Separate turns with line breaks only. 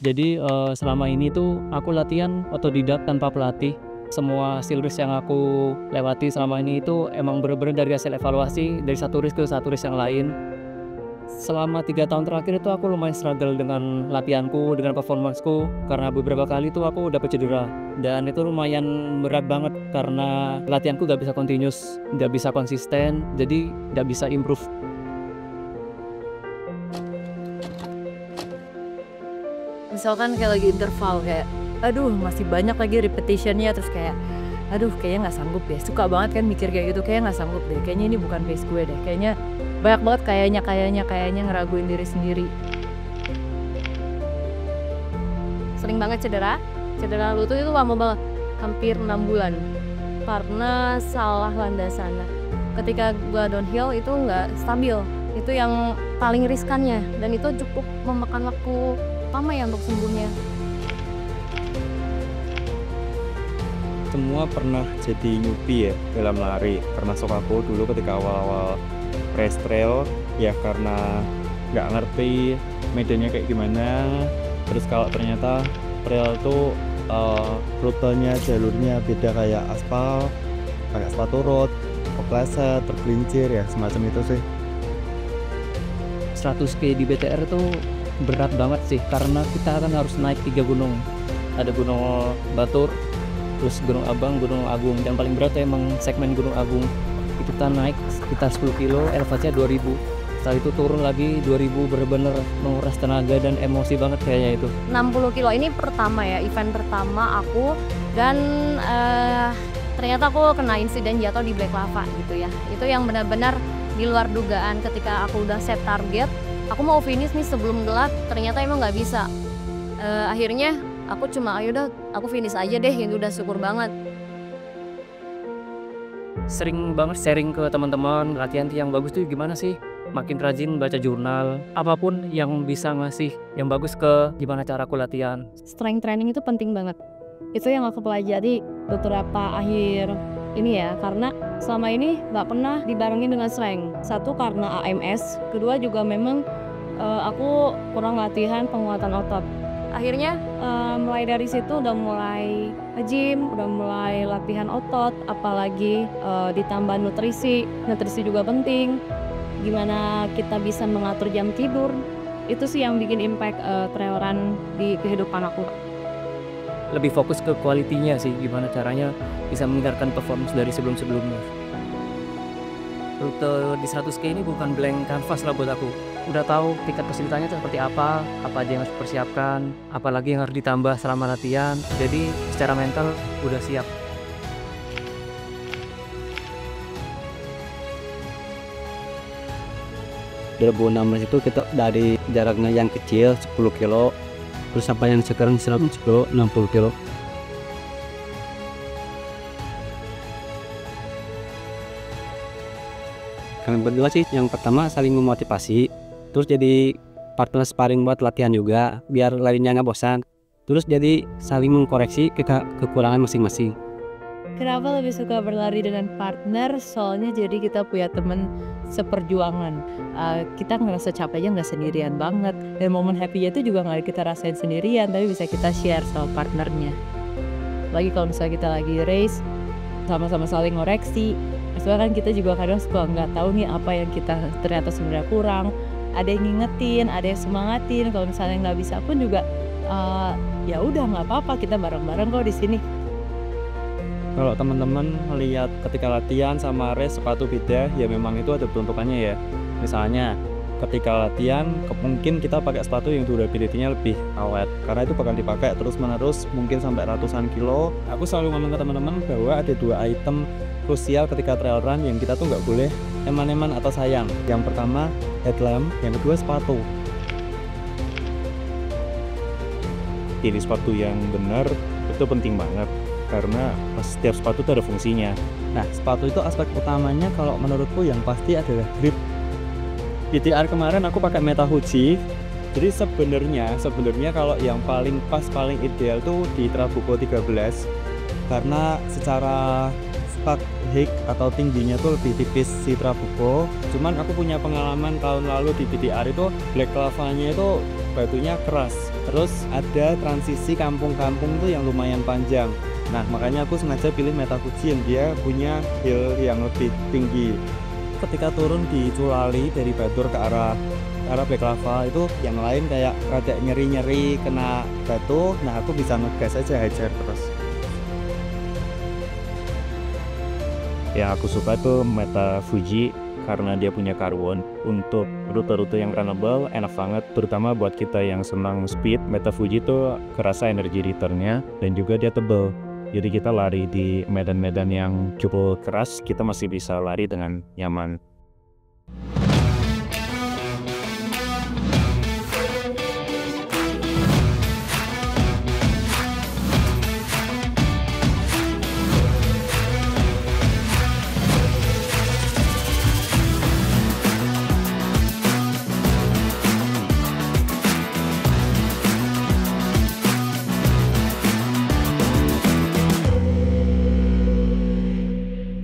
Jadi selama ini tuh aku latihan otodidak tanpa pelatih. Semua skill race yang aku lewati selama ini itu emang bener-bener dari hasil evaluasi dari satu race ke satu race yang lain. Selama 3 tahun terakhir itu aku lumayan struggle dengan latihanku, dengan performanceku, karena beberapa kali tuh aku dapet cedera. Dan itu lumayan berat banget karena latihanku gak bisa continuous, gak bisa konsisten, jadi gak bisa improve.
Misalkan kayak lagi interval kayak aduh masih banyak lagi repetitionnya, terus kayak aduh kayaknya nggak sanggup deh. Suka banget kan mikir kayak gitu, kayaknya nggak sanggup deh, kayaknya ini bukan pace gue deh, kayaknya banyak banget kayaknya ngeraguin diri sendiri. Sering banget cedera lutut itu lama banget, hampir 6 bulan karena salah landasan. Ketika gue downhill itu nggak stabil, itu yang paling riskannya, dan itu cukup memakan waktu lama ya untuk sembuhnya.
Semua pernah jadi newbie ya dalam lari, termasuk aku dulu ketika awal-awal race trail ya, karena nggak ngerti medannya kayak gimana. Terus kalau ternyata trail tuh rutenya, jalurnya beda kayak aspal, pakai sepatu road, kepleset, tergelincir ya, semacam itu sih.
100 km di BTR tuh berat banget sih, karena kita kan harus naik 3 gunung. Ada Gunung Batur, terus Gunung Abang, Gunung Agung, dan paling berat tuh emang segmen Gunung Agung. Itu kita naik sekitar 10 kilo, elevasinya 2000. Setelah itu turun lagi 2000, bener-bener menguras tenaga dan emosi banget kayaknya itu.
60 kilo ini pertama ya, event pertama aku, dan ternyata aku kena insiden jatuh di Black Lava gitu ya. Itu yang benar-benar di luar dugaan. Ketika aku udah set target, aku mau finish nih sebelum gelap, ternyata emang nggak bisa. Akhirnya aku cuma ayo udah aku finish aja deh, itu udah syukur banget.
Sering banget sharing ke teman-teman, latihan yang bagus tuh gimana sih? Makin rajin baca jurnal, apapun yang bisa ngasih yang bagus ke gimana cara aku latihan.
Strength training itu penting banget. Itu yang aku pelajari beberapa akhir ini ya, karena selama ini nggak pernah dibarengin dengan strength. Satu karena AMS, kedua juga memang aku kurang latihan penguatan otot. Akhirnya mulai dari situ udah mulai gym, udah mulai latihan otot, apalagi ditambah nutrisi juga penting. Gimana kita bisa mengatur jam tidur, itu sih yang bikin impact trail run di kehidupan aku.
Lebih fokus ke kualitinya sih, gimana caranya bisa meningkatkan performance dari sebelum-sebelumnya. Rute di 100 km ini bukan blank canvas lah buat aku. Udah tahu tingkat kesulitannya seperti apa aja yang harus dipersiapkan, apalagi yang harus ditambah selama latihan. Jadi secara mental udah siap.
Di 2016 itu kita dari jaraknya yang kecil 10 kilo terus sampai yang sekarang 100 kilo, 60 kilo. Kami berdua sih yang pertama saling memotivasi, terus jadi partner sparring buat latihan juga biar larinya nggak bosan, terus jadi saling mengkoreksi kekurangan masing-masing.
Kenapa lebih suka berlari dengan partner? Soalnya jadi kita punya temen seperjuangan. Kita ngerasa capeknya nggak sendirian banget, dan momen happy-nya itu juga nggak kita rasain sendirian, tapi bisa kita share sama partnernya. Lagi kalau misalnya kita lagi race, sama-sama saling ngoreksi. Soalnya kan kita juga kadang suka nggak tahu nih apa yang kita ternyata sebenarnya kurang. Ada yang ngingetin, ada yang semangatin. Kalau misalnya nggak bisa pun juga ya udah nggak apa-apa, kita bareng-bareng kok di sini.
Kalau teman-teman lihat ketika latihan sama race sepatu beda, ya memang itu ada peruntukannya ya. Misalnya ketika latihan mungkin kita pakai sepatu yang durability-nya lebih awet, karena itu bakal dipakai terus-menerus mungkin sampai ratusan kilo. Aku selalu ngomong ke teman-teman bahwa ada 2 item krusial ketika trail run yang kita tuh nggak boleh eman-eman atau sayang. Yang pertama headlamp, yang kedua sepatu. Pilih sepatu yang benar itu penting banget, karena setiap sepatu itu ada fungsinya. Nah, sepatu itu aspek utamanya kalau menurutku yang pasti adalah grip. BTR kemarin aku pakai Meta Huji. Jadi sebenarnya kalau yang paling pas, paling ideal tuh di Trabuco 13, karena secara spak height atau tingginya tuh lebih tipis si Trabuco. Cuman aku punya pengalaman tahun lalu di BTR itu Black Lava-nya itu batunya keras. Terus ada transisi kampung-kampung tuh yang lumayan panjang. Nah makanya aku sengaja pilih Meta Fuji yang dia punya hill yang lebih tinggi. Ketika turun di Culali dari Batur ke arah Back Lava itu yang lain kayak rada nyeri-nyeri kena batu, nah aku bisa ngegas aja hajar terus.
Yang aku suka tuh Meta Fuji karena dia punya karbon. Untuk rute-rute yang runnable enak banget, terutama buat kita yang senang speed. Meta Fuji tuh kerasa energi returnnya dan juga dia tebel. Jadi kita lari di medan-medan yang cukup keras, kita masih bisa lari dengan nyaman.